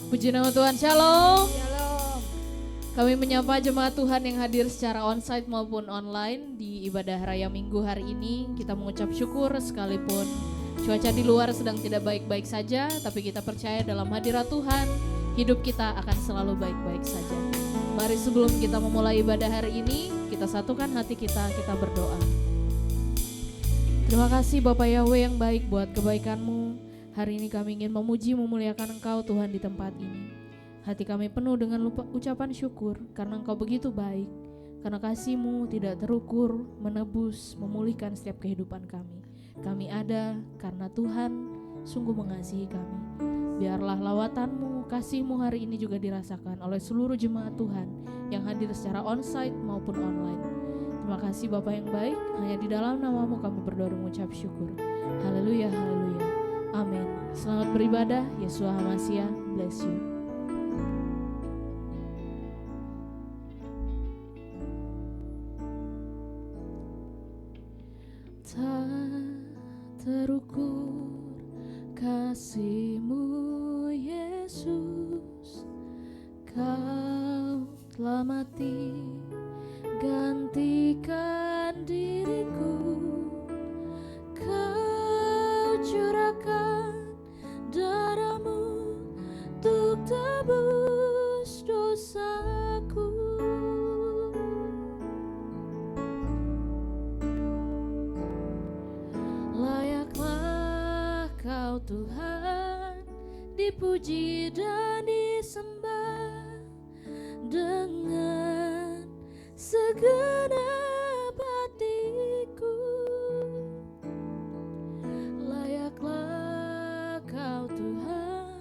Puji nama Tuhan, Shalom. Shalom. Kami menyapa jemaat Tuhan yang hadir secara onsite maupun online di ibadah raya Minggu hari ini. Kita mengucap syukur sekalipun cuaca di luar sedang tidak baik-baik saja, tapi kita percaya dalam hadirat Tuhan, hidup kita akan selalu baik-baik saja. Mari sebelum kita memulai ibadah hari ini, kita satukan hati kita berdoa. Terima kasih Bapak Yahweh yang baik buat kebaikan-Mu. Hari ini kami ingin memuji memuliakan Engkau Tuhan di tempat ini. Hati kami penuh dengan ucapan syukur karena Engkau begitu baik. Karena kasih-Mu tidak terukur, menebus, memulihkan setiap kehidupan kami. Kami ada karena Tuhan sungguh mengasihi kami. Biarlah lawatan-Mu, kasih-Mu hari ini juga dirasakan oleh seluruh jemaat Tuhan yang hadir secara onsite maupun online. Terima kasih Bapa yang baik, hanya di dalam nama-Mu kami berdoa dan mengucap syukur. Haleluya, haleluya. Amin. Selamat beribadah, Yeshua HaMashiach, bless you. Tak terukur kasih-Mu Yesus, Kau telah mati gantikan diriku. Kau curahkan darah-Mu untuk tebus dosaku. Layaklah Kau Tuhan dipuji dan disembah dengan segenap hatiku. Layaklah Kau Tuhan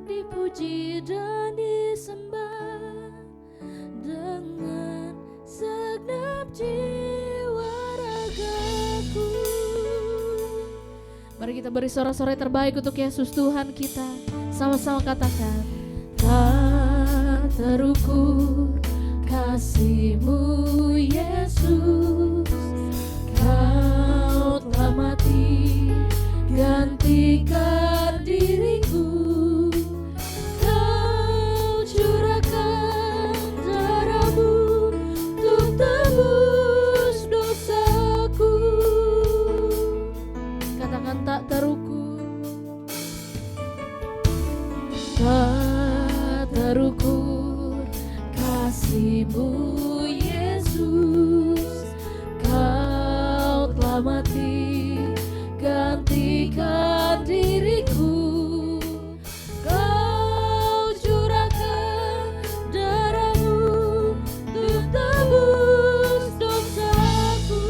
dipuji dan disembah dengan segenap jiwa ragaku. Mari kita beri sorak-sorai terbaik untuk Yesus Tuhan kita. Sama-sama katakan, tak terukur kasih-Mu Yesus, Kau telah mati gantikan diriku. Kau curahkan darah-Mu untuk tebus dosaku. Katakan tak terukur, tak terukur kasih-Mu Yesus, Kau telah mati gantikan diriku. Kau curahkan darah-Mu untuk tebus dosaku.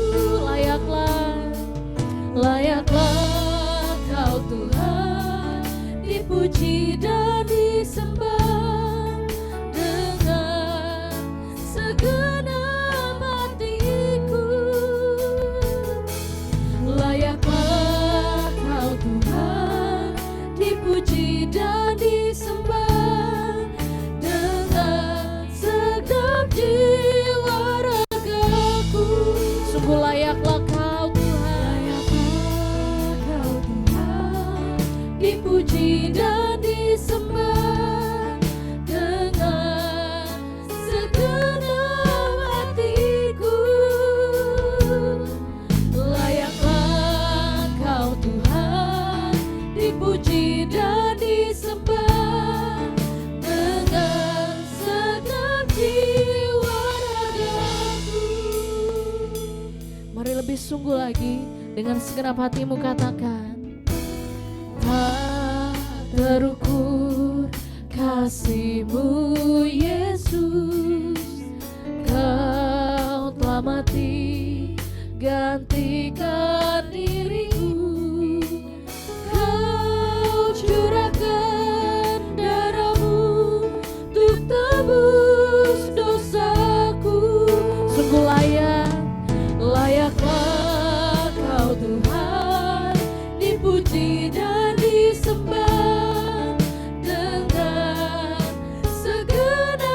Layaklah Kau Tuhan dipuji dan disembah dengan segenap hatiku. Layaklah Kau Tuhan dipuji dan disembah dengan segenap jiwa ragaku. Sungguh layaklah Kau Tuhan, layaklah Kau Tuhan dipuji dan disembah dengan segenap hatiku. Layaklah Kau Tuhan dipuji dan disembah dengan segenap jiwa ragaku. Mari lebih sungguh lagi dengan segenap hatimu katakan, tak terukur kasih-Mu Yesus, Kau telah mati gantikan diriku. Kau curahkan darah-Mu untuk tebus dosaku. Sungguh layaklah Kau Tuhan dipuji dan disembah dengan segenap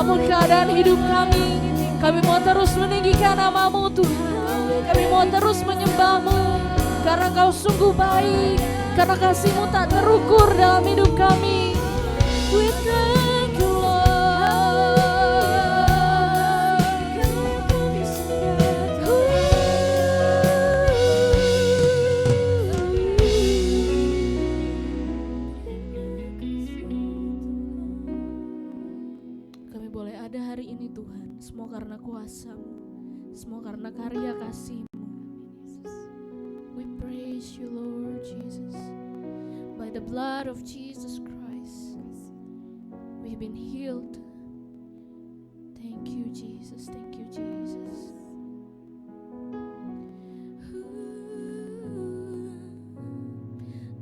apapun keadaan hidup kami mau terus meninggikan nama-Mu Tuhan. Kami mau terus menyembah-Mu, karena Kau sungguh baik, karena kasih-Mu tak terukur dalam hidup kami. We thank you, semua karena kuasa-Mu, semua karena karya kasih-Mu. We praise you, Lord Jesus. By the blood of Jesus Christ, we've been healed. Thank you, Jesus. Thank you, Jesus.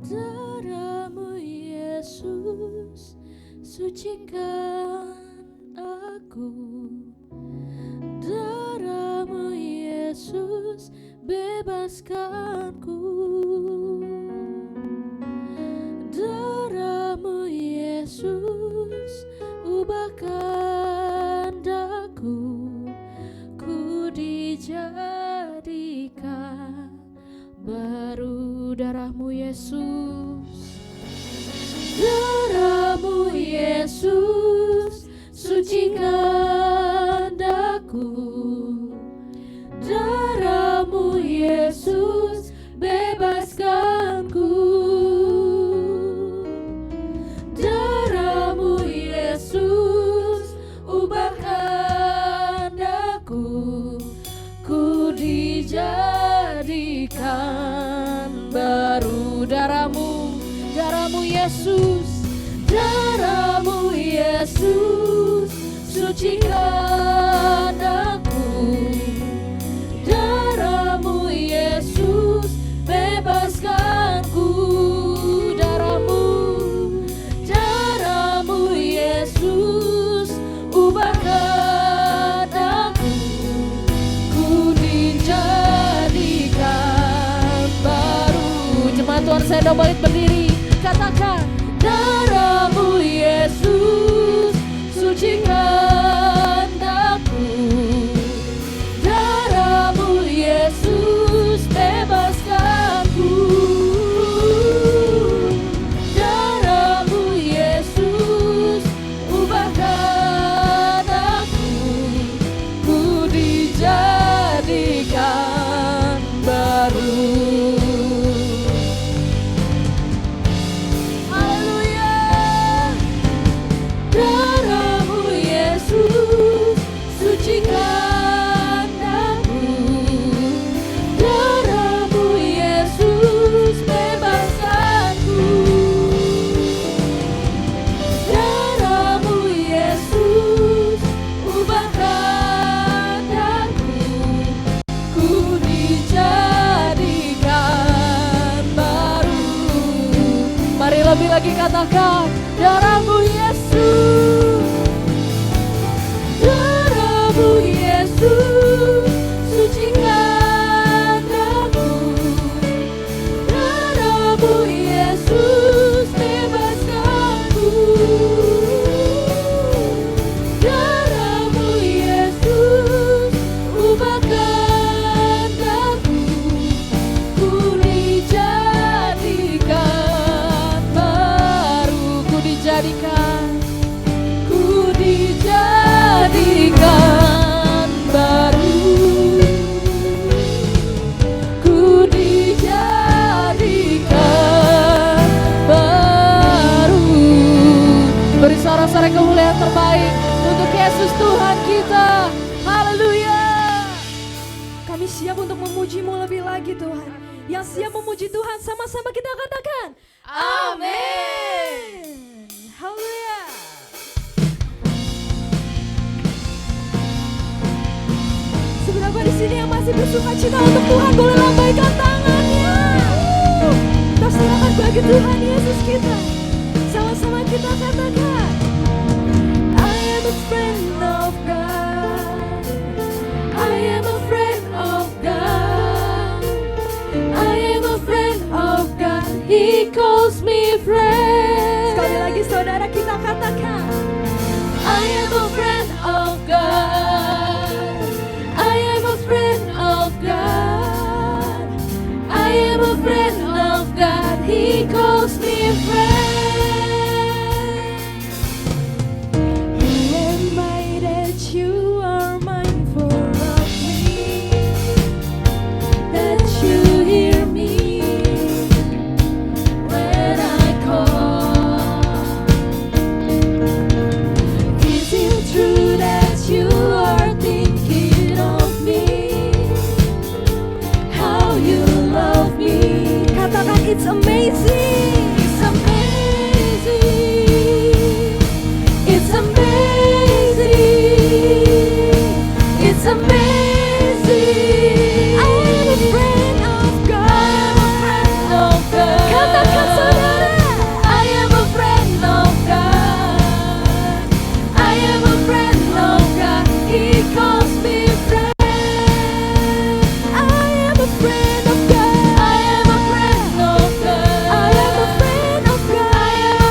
Darah-Mu Yesus, sucikan aku. Darah-Mu Yesus, bebaskanku. Darah-Mu Yesus, ubahkan daku. Ku dijadikan baru. Darah-Mu Yesus, darah-Mu Yesus, sucikan daku. Darah-Mu Yesus, bebaskanku. Darah-Mu Yesus, ubahkan daku. Ku dijadikan baru. Darah-Mu Yesus, darah-Mu Yesus, sucikan aku. Darah-Mu Yesus, bebaskanku. Darah-Mu Yesus, ubahkan aku. Ku dijadikan baru. Jemaat Tuhan, saya udah balik berdiri. Katakan, darah-Mu Yesus, sucikan aku. Darah-Mu Yesus, bebaskanku. Darah-Mu Yesus, ubahkan aku. Ku dijadikan baru. Lebih lagi katakan, darah-Mu Yesus, darah-Mu Yesus, sucikan aku. Darah-Mu Yesus, bebaskanku. Darah-Mu Yesus, ubahkan aku. Ku dijadikan baru. Ku dijadikan baru. Ku dijadikan baru. Beri sorak-sorai kemuliaan terbaik untuk Yesus Tuhan kita. Haleluya. Kami siap untuk memuji-Mu lebih lagi Tuhan. Yang siap memuji Tuhan, sama-sama kita katakan amin. Haleluya. Seberapa di sini yang masih bersuka cita untuk Tuhan, boleh lambaikan tangannya. Kita serahkan bagi Tuhan Yesus kita. Sama-sama kita katakan, I am a friend of God. I am a friend of God. I am a friend of God. He calls me friend. Sekali lagi saudara kita katakan, I am a friend He calls me friend. Who am I that you are mindful of me, that you hear me when I call? Is it true that you are thinking of me, how you love me? Katakan it's amazing, it's amazing, it's amazing, it's amazing. I am a friend of God, I am a friend of God. Katakan saudara, I am a friend of God, I am a friend of God. He calls me friend. I am a friend of God, I am a friend of God, I am a friend of God,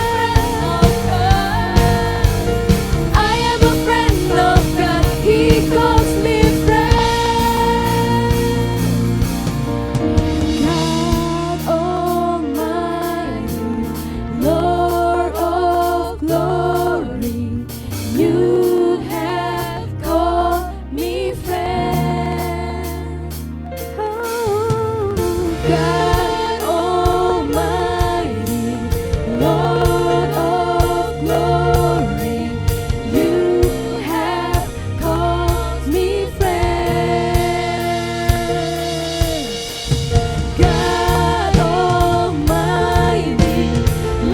I am a friend of God. He calls me friend. God Almighty, Lord of glory, you have called me friend. Oh, God Almighty, Lord of glory, you have called me friend. God Almighty,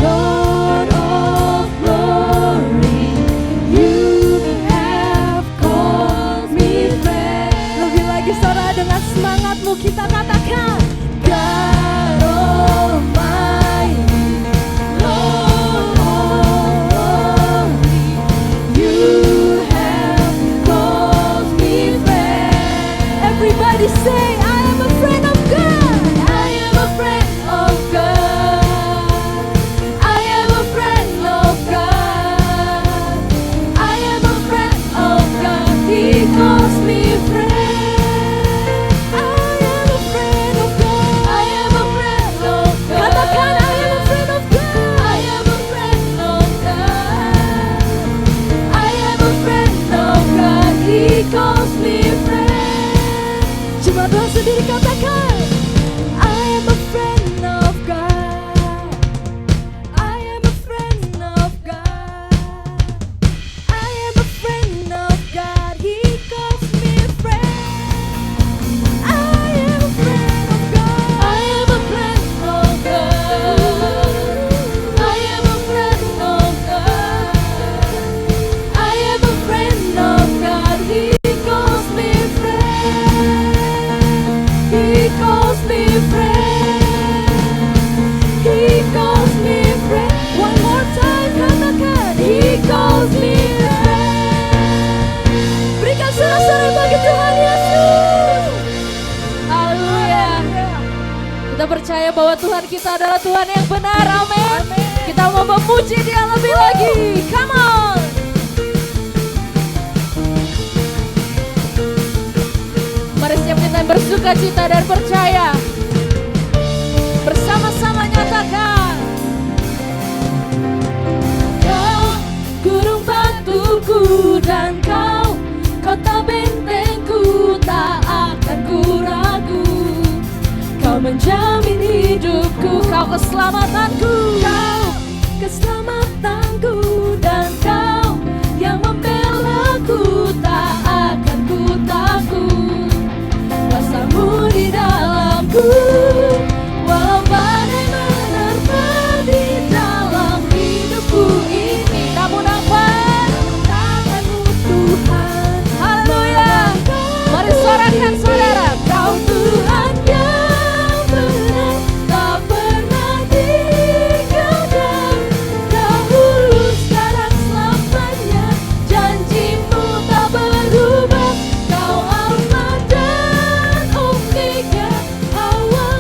Lord of glory, you have called me friend. Lebih lagi saudara, dengan semangatmu kita katakan, God Almighty, Lord of glory, you have called me friend. Everybody say, I am a friend of God, I am a friend of God, I am a friend of God, I am a friend of God. He calls me friend. I am a friend of God, I am a friend of God. Katakan, I am a friend of God, I am a friend of God, I am a friend of God. He calls me friend. Cuma doa sendiri katakan, I am a friend of God, I am a friend of God, I am a friend of God. He calls me friend. I am a friend of God, I am a friend of God, I am a friend of God, I am a friend of God. He calls me friend. He calls me friend. He calls me friend. One more time katakan, He calls me friend. Berikan sorak-sorai bagi Tuhan Yesus. Haleluya. Kita percaya bahwa Tuhan kita adalah Tuhan yang benar. Amin. Kita mau memuji Dia lebih lagi. Come on. Mari setiap kita yang bersuka cita dan percaya, bersama-sama nyatakan, Kau gunung batuku dan kau kota bentengku, tak akan ku ragu. Kau menjamin hidupku, Kau keselamatanku, Kau keselamatanku, dan Kau yang membelaku, tak akan ku takut. Kuasa-Mu di dalamku, walau badai menerpa di dalam hidupku ini. namun apa? Tangan-Mu Tuhan, Haleluya. Mari sorakan saudara. Kau Tuhan yang benar, tak pernah tinggalkan. Dahulu, sekarang, selamanya, janji-Mu tak berubah. Kau Alfa dan Omega, awal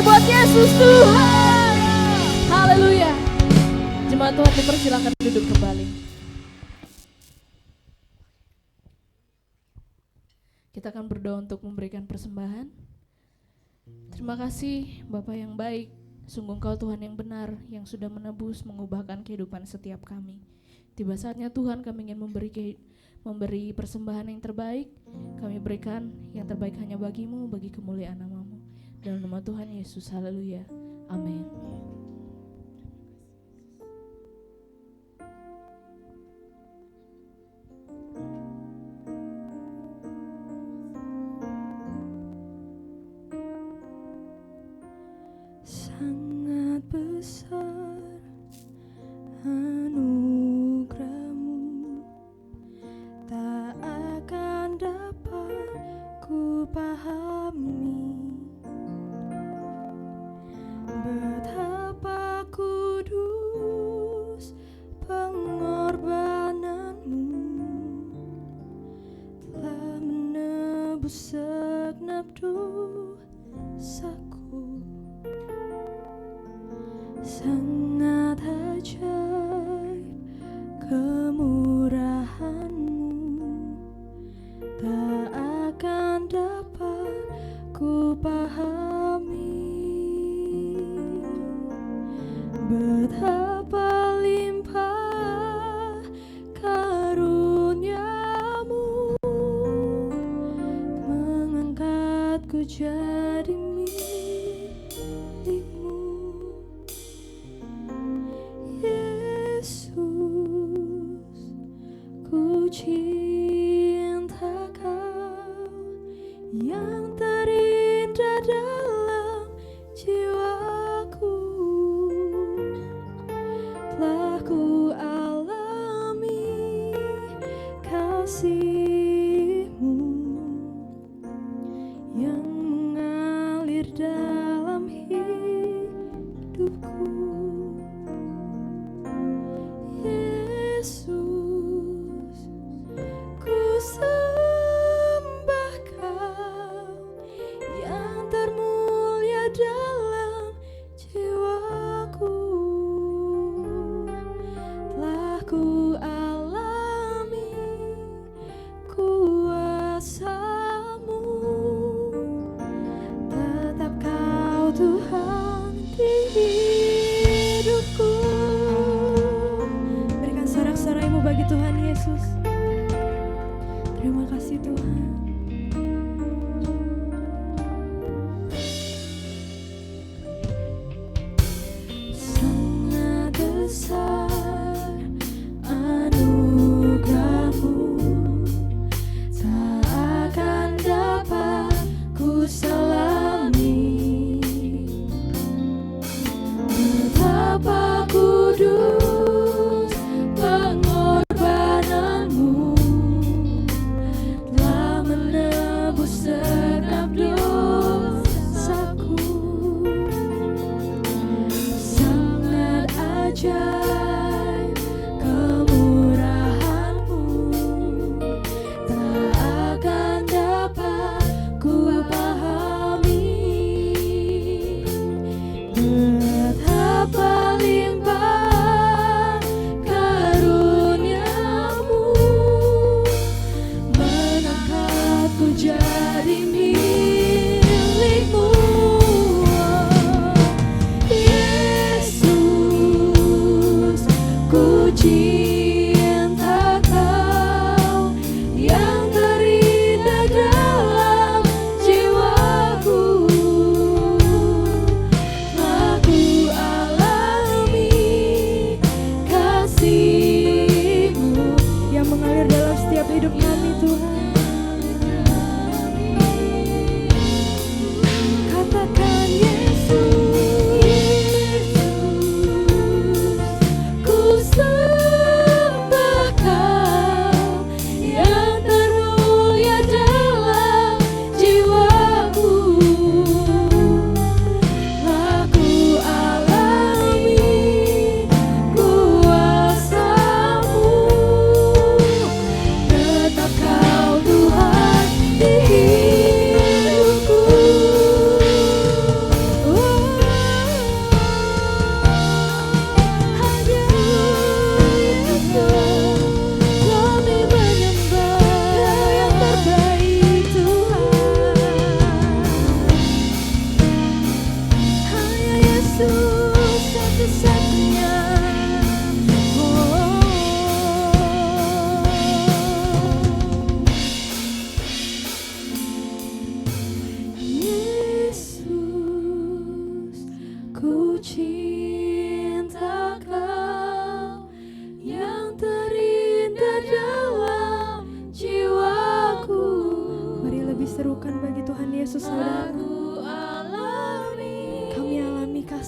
kasih buat Yesus Tuhan. Haleluya. Jemaat Tuhan dipersilakan duduk kembali. Kita akan berdoa untuk memberikan persembahan. Terima kasih Bapa yang baik. Sungguh Engkau Tuhan yang benar, yang sudah menebus, mengubahkan kehidupan setiap kami. Tiba saatnya Tuhan kami ingin memberi persembahan yang terbaik. Kami berikan yang terbaik hanya bagimu, bagi kemuliaan nama-Mu. Dalam nama Tuhan Yesus, haleluya. Amin. Sangat besar anugerah-Mu, tak akan dapat ku pahami betapa kudus pengorbanan-Mu, telah menebus segenap dosaku. Sangat ajaib kemurahan-Mu, tak akan dapat ku pahami betapa limpah karunia-Mu, mengangkatku jadi milik-Mu. Yesus, ku cinta Kau yang terindah dalam jiwaku, telah ku alami kasih-Mu yang mengalir dalam hidupku. Yesus, ku sembah Kau yang termulia dalam jiwaku, telah ku alami kuasa-Mu, tetap Kau Tuhan di hidupku. Berikan sorak-sorai-Mu bagi Tuhan Yesus. Terima kasih Tuhan. Sangat besar anugerah-Mu, tak akan dapat ku selami betapa kudus pengorbanan-Mu, telah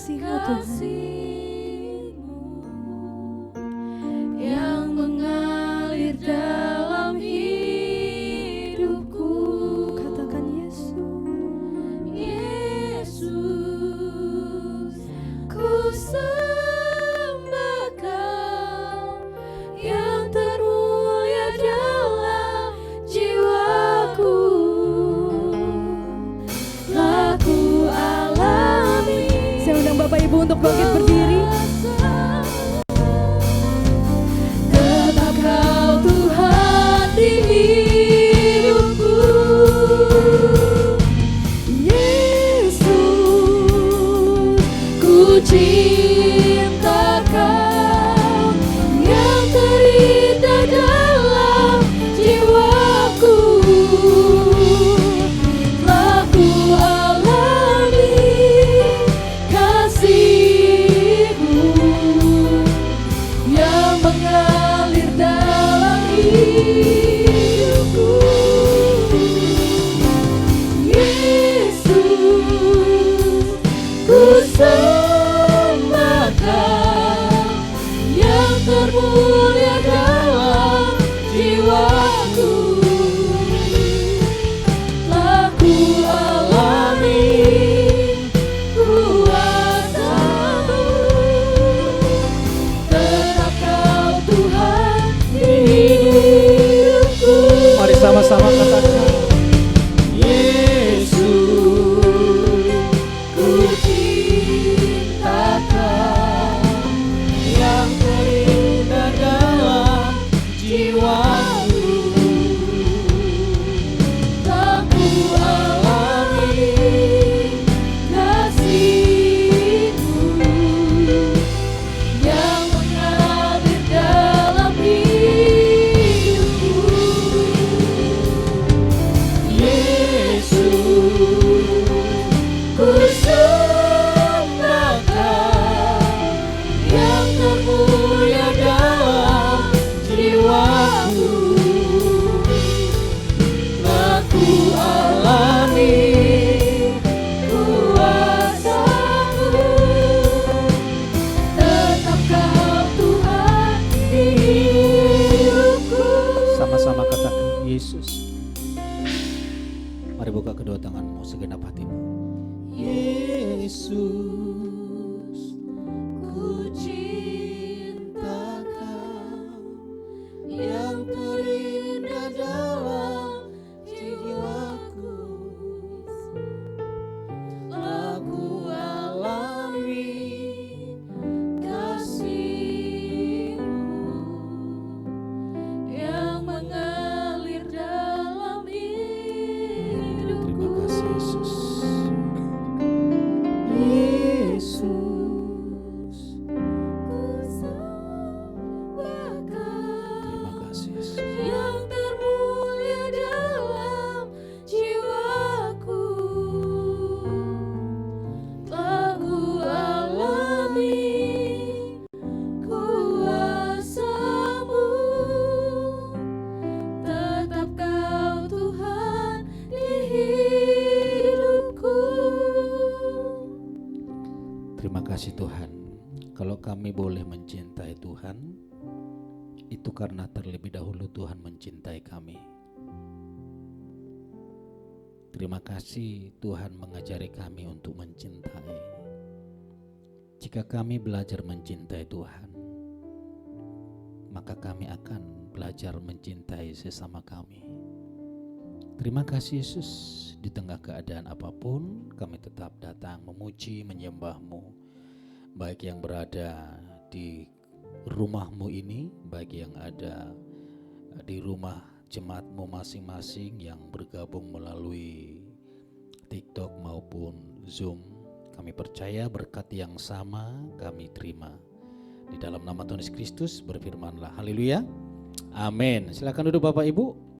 kasih-Mu Tuhan yang mengalir dalam hidupku. katakan Yesus, Yesus, ku sembah Kau yang termulia dalam jiwaku. Telah ku alami. Saya undang Bapak Ibu untuk bangkit berdiri. Tetap Kau Tuhan di hidupku. Yesus, Ku cinta Kau yang terindah dalam jiwaku. Telah ku alami kasih-Mu yang mengalir dalam hidupku. Yesus, ku sembah Kau yang termulia dalam jiwaku. Telah ku alami kuasa-Mu. Tetap Kau Tuhan di hidupku. Mari sama-sama katakan, Yesus, ku cinta Kau yang terindah dalam jiwaku. Telah ku alami kasih-Mu yang mengalir dalam hidupku. Yesus, ku sembah Kau yang termulia dalam jiwaku. Telah ku alami kuasa-Mu. Tetap Kau Tuhan di hidupku. sama-sama katakan Yesus. Mari buka kedua tanganmu segenap hatimu. Yesus, Ku cinta Kau yang terindah dalam jiwaku. Telah ku alami kasih-Mu yang mengalir dalam hidupku. terima kasih Yesus. Yesus, ku sembah Kau Terima kasih Yesus. yang termulia dalam jiwaku. Telah ku alami kuasa-Mu. Tetap Kau Tuhan di hidupku. Terima kasih Tuhan. Kalau kami boleh mencintai Tuhan, itu karena terlebih dahulu Tuhan mencintai kami. Terima kasih Tuhan mengajari kami untuk mencintai. Jika kami belajar mencintai Tuhan, maka kami akan belajar mencintai sesama kami. Terima kasih Yesus, di tengah keadaan apapun kami tetap datang memuji, menyembah-Mu. Baik yang berada di rumah-Mu ini, baik yang ada di rumah jemaat-Mu masing-masing yang bergabung melalui TikTok maupun Zoom. Kami percaya berkat yang sama kami terima. Di dalam nama Tuhan Yesus Kristus berfirmanlah. Haleluya. Amin. Silakan duduk Bapak Ibu.